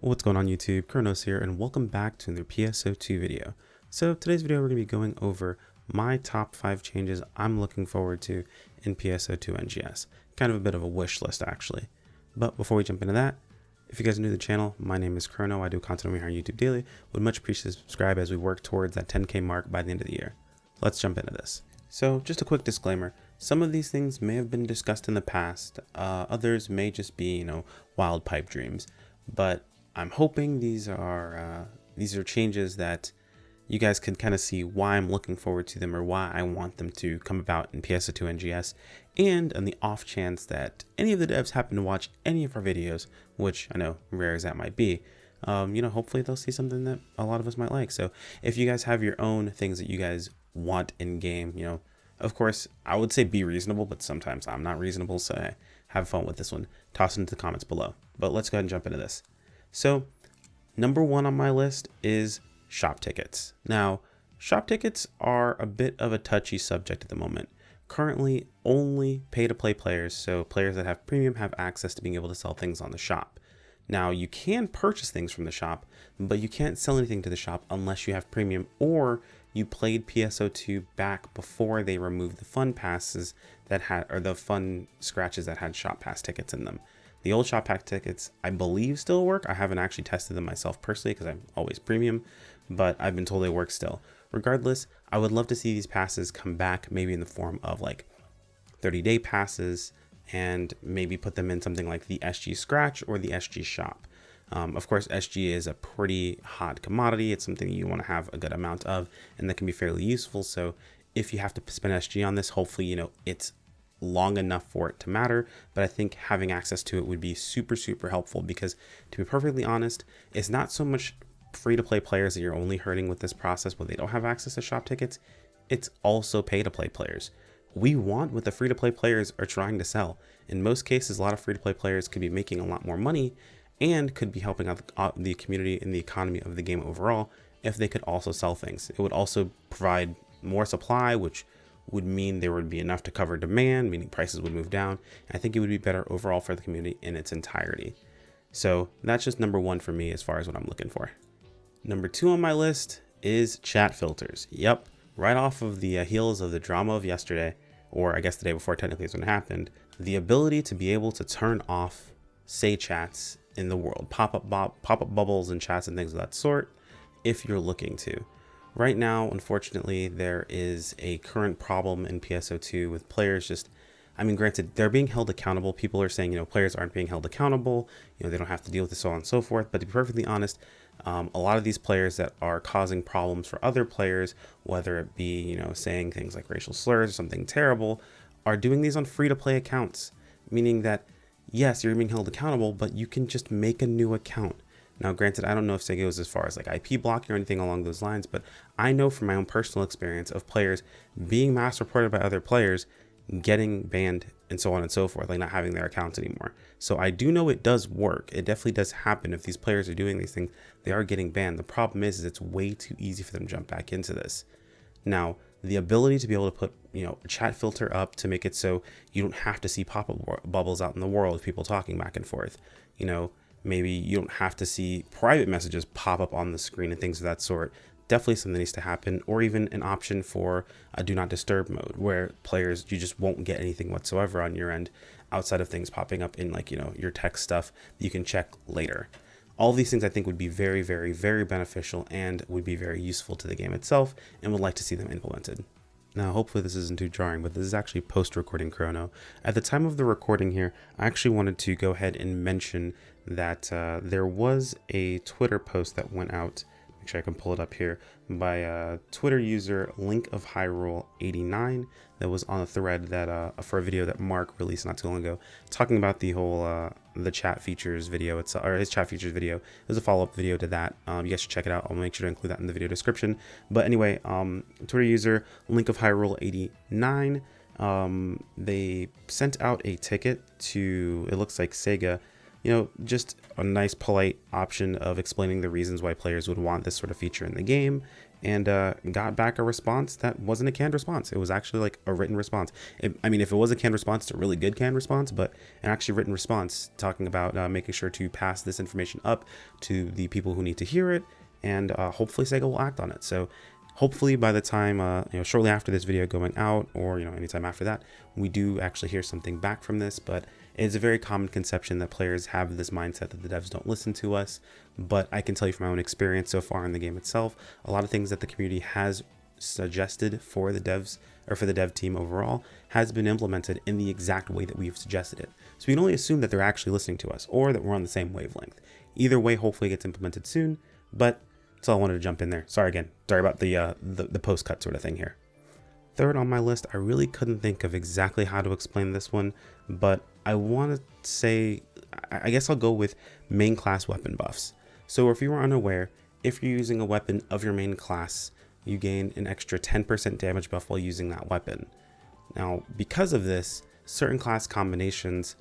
What's going on YouTube? Kronos here, and welcome back to another PSO2 video. So today's video we're going to be going over my top 5 changes I'm looking forward to in PSO2 NGS. Kind of a bit of a wish list actually. But before we jump into that, if you guys are new to the channel, my name is Chrono. I do content over here on YouTube daily. Would much appreciate subscribe as we work towards that 10K mark by the end of the year. Let's jump into this. So just a quick disclaimer, some of these things may have been discussed in the past, others may just be, wild pipe dreams, but I'm hoping these are changes that you guys can kind of see why I'm looking forward to them or why I want them to come about in PSO2 NGS, and on the off chance that any of the devs happen to watch any of our videos, which I know rare as that might be, hopefully they'll see something that a lot of us might like. So if you guys have your own things that you guys want in game, of course, I would say be reasonable, but sometimes I'm not reasonable, so hey, have fun with this one. Toss it into the comments below. But let's go ahead and jump into this. So number 1 on my list is shop tickets. Now, shop tickets are a bit of a touchy subject at the moment. Currently, only pay-to-play players, so players that have premium, have access to being able to sell things on the shop. Now, you can purchase things from the shop, but you can't sell anything to the shop unless you have premium or you played PSO2 back before they removed the fun passes that had, or the fun scratches that had shop pass tickets in them. The old shop pack tickets, I believe, still work. I haven't actually tested them myself personally because I'm always premium, but I've been told they work still. Regardless, I would love to see these passes come back, maybe in the form of like 30-day passes, and maybe put them in something like the SG Scratch or the SG Shop. Of course, SG is a pretty hot commodity. It's something you want to have a good amount of, and that can be fairly useful. So if you have to spend SG on this, hopefully, it's long enough for it to matter, but I think having access to it would be super helpful, because to be perfectly honest, it's not so much free-to-play players that you're only hurting with this process when they don't have access to shop tickets. It's also pay-to-play players. We want what the free-to-play players are trying to sell. In most cases, a lot of free-to-play players could be making a lot more money and could be helping out the community and the economy of the game overall if they could also sell things. It would also provide more supply, which would mean there would be enough to cover demand, meaning prices would move down. And I think it would be better overall for the community in its entirety. So that's just number 1 for me as far as what I'm looking for. Number 2 on my list is chat filters. Yep, right off of the heels of the drama of yesterday, or I guess the day before technically is when it happened, the ability to be able to turn off say chats in the world, pop-up bubbles and chats and things of that sort, if you're looking to. Right now, unfortunately, there is a current problem in PSO2 with players granted, they're being held accountable. People are saying, players aren't being held accountable. They don't have to deal with this, so on and so forth. But to be perfectly honest, a lot of these players that are causing problems for other players, whether it be, saying things like racial slurs or something terrible, are doing these on free-to-play accounts, meaning that, yes, you're being held accountable, but you can just make a new account. Now, granted, I don't know if SEGA goes as far as like IP blocking or anything along those lines, but I know from my own personal experience of players being mass reported by other players, getting banned, and so on and so forth, like not having their accounts anymore. So I do know it does work. It definitely does happen. If these players are doing these things, they are getting banned. The problem is it's way too easy for them to jump back into this. Now, the ability to be able to put, a chat filter up to make it so you don't have to see pop-up bubbles out in the world of people talking back and forth, maybe you don't have to see private messages pop up on the screen and things of that sort. Definitely something needs to happen, or even an option for a do not disturb mode where players, you just won't get anything whatsoever on your end outside of things popping up in like, your text stuff that you can check later. All these things I think would be very beneficial and would be very useful to the game itself, and would like to see them implemented. Now, hopefully this isn't too jarring, but this is actually post-recording Chrono. At the time of the recording here, I actually wanted to go ahead and mention that there was a Twitter post that went out, make sure I can pull it up here, by Twitter user Link of Hyrule 89 that was on a thread that for a video that Mark released not too long ago, talking about the whole the chat features video itself, or his chat features video. It was a follow-up video to that. You guys should check it out. I'll make sure to include that in the video description. But anyway, Twitter user Link of Hyrule 89, they sent out a ticket to, it looks like SEGA, just a nice polite option of explaining the reasons why players would want this sort of feature in the game, and got back a response that wasn't a canned response. It was actually like a written response. If it was a canned response, it's a really good canned response, but an actually written response talking about making sure to pass this information up to the people who need to hear it, and hopefully SEGA will act on it. So hopefully by the time, shortly after this video going out, or, anytime after that, we do actually hear something back from this. But it's a very common conception that players have this mindset that the devs don't listen to us. But I can tell you from my own experience so far in the game itself, a lot of things that the community has suggested for the devs, or for the dev team overall, has been implemented in the exact way that we've suggested it. So we can only assume that they're actually listening to us, or that we're on the same wavelength. Either way, hopefully it gets implemented soon, but that's all I wanted to jump in there. Sorry about the post cut sort of thing here. Third on my list, I really couldn't think of exactly how to explain this one, but I want to say, I guess I'll go with main class weapon buffs. So if you were unaware, if you're using a weapon of your main class, you gain an extra 10% damage buff while using that weapon. Now, because of this, certain class combinations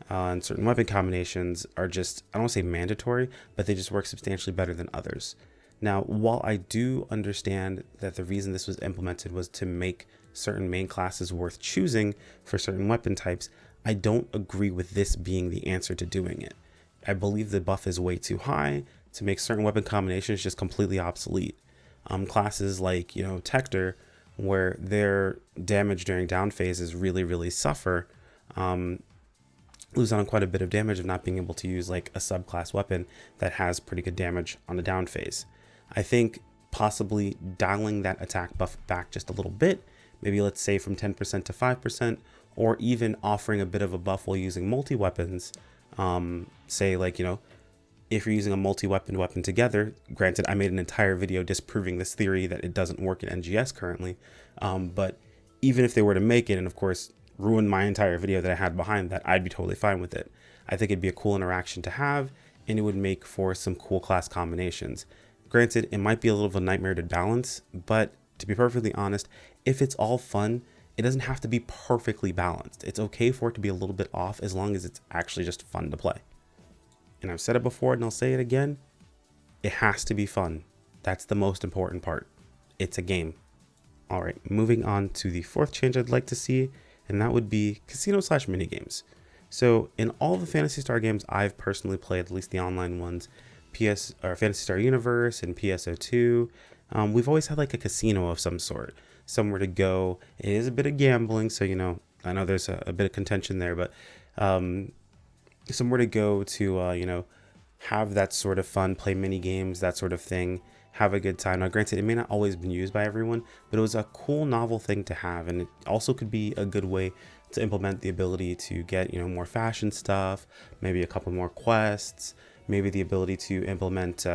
and certain weapon combinations are just, I don't want to say mandatory, but they just work substantially better than others. Now, while I do understand that the reason this was implemented was to make certain main classes worth choosing for certain weapon types, I don't agree with this being the answer to doing it. I believe the buff is way too high to make certain weapon combinations just completely obsolete. Classes like, Tector, where their damage during down phases really suffer, lose on quite a bit of damage of not being able to use like a subclass weapon that has pretty good damage on the down phase. I think possibly dialing that attack buff back just a little bit, maybe let's say from 10% to 5%, or even offering a bit of a buff while using multi-weapons. Say like, if you're using a multi-weapon weapon together, granted, I made an entire video disproving this theory that it doesn't work in NGS currently, but even if they were to make it, and of course ruin my entire video that I had behind that, I'd be totally fine with it. I think it'd be a cool interaction to have, and it would make for some cool class combinations. Granted, it might be a little of a nightmare to balance, but to be perfectly honest, if it's all fun, it doesn't have to be perfectly balanced. It's okay for it to be a little bit off as long as it's actually just fun to play. And I've said it before and I'll say it again, it has to be fun. That's the most important part. It's a game. All right, moving on to the fourth change I'd like to see, and that would be casino/minigames. So in all the Phantasy Star games I've personally played, at least the online ones, Phantasy Star Universe and PSO2, we've always had like a casino of some sort, somewhere to go. It is a bit of gambling, so I know there's a bit of contention there, but somewhere to go to have that sort of fun, play mini games, that sort of thing, have a good time. Now granted, it may not always been used by everyone, but it was a cool novel thing to have, and it also could be a good way to implement the ability to get more fashion stuff, maybe a couple more quests, maybe the ability to implement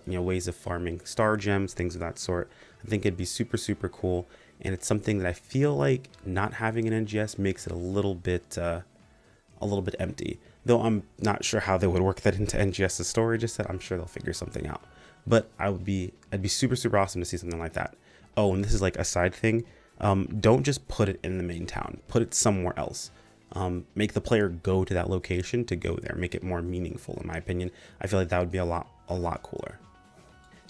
ways of farming star gems, things of that sort. I think it'd be super cool, and it's something that I feel like not having an NGS makes it a little bit empty. Though I'm not sure how they would work that into NGS's story just yet. I'm sure they'll figure something out. But I'd be super awesome to see something like that. Oh, and this is like a side thing. Don't just put it in the main town. Put it somewhere else. Make the player go to that location to go there. Make it more meaningful, in my opinion. I feel like that would be a lot cooler.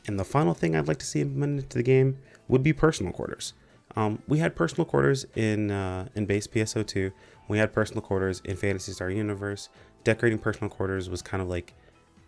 And the final thing I'd like to see implemented into the game would be personal quarters. We had personal quarters in base PSO2. We had personal quarters in Phantasy Star Universe. Decorating personal quarters was kind of like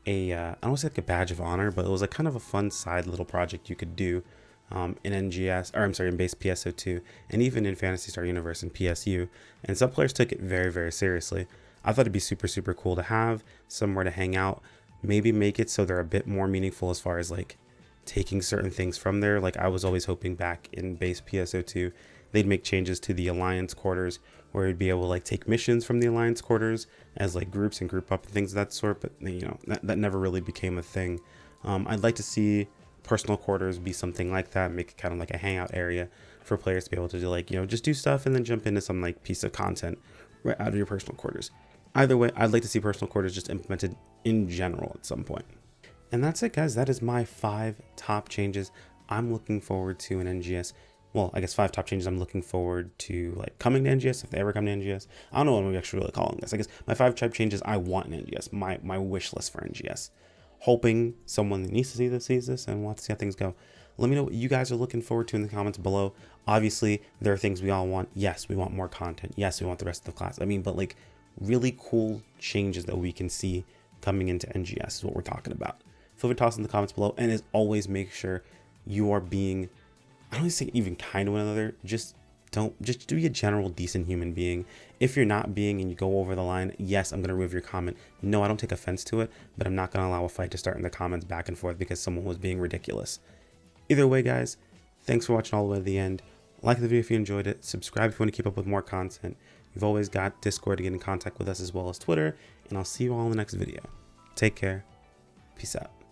I don't want to say like a badge of honor, but it was like kind of a fun side little project you could do in NGS, or I'm sorry, in base PSO2, and even in Phantasy Star Universe and PSU. And some players took it very seriously. I thought it'd be super cool to have somewhere to hang out. Maybe make it so they're a bit more meaningful as far as like taking certain things from there. Like I was always hoping back in base PSO2 they'd make changes to the Alliance quarters where you'd be able to like take missions from the Alliance quarters as like groups and group up and things of that sort, but that never really became a thing. I'd like to see personal quarters be something like that, make it kind of like a hangout area for players to be able to do like just do stuff and then jump into some like piece of content right out of your personal quarters. Either way, I'd like to see personal quarters just implemented in general at some point. And that's it, guys. That is my 5 top changes I'm looking forward to in NGS well, I guess 5 top changes I'm looking forward to like coming to NGS, if they ever come to NGS. I don't know what we're actually really calling this. I guess my 5 top changes I want in NGS, my wish list for NGS. Hoping someone that needs to see this sees this and wants to see how things go. Let me know what you guys are looking forward to in the comments below. Obviously, there are things we all want. Yes, we want more content. Yes, we want the rest of the class. I mean, but like really cool changes that we can see coming into NGS is what we're talking about. Feel free to toss in the comments below. And as always, make sure you are being, I don't want to say even kind to one another, just be a general decent human being. If you're not being and you go over the line, yes, I'm going to remove your comment. No, I don't take offense to it, but I'm not going to allow a fight to start in the comments back and forth because someone was being ridiculous. Either way, guys, thanks for watching all the way to the end. Like the video if you enjoyed it. Subscribe if you want to keep up with more content. You've always got Discord to get in contact with us as well as Twitter, and I'll see you all in the next video. Take care. Peace out.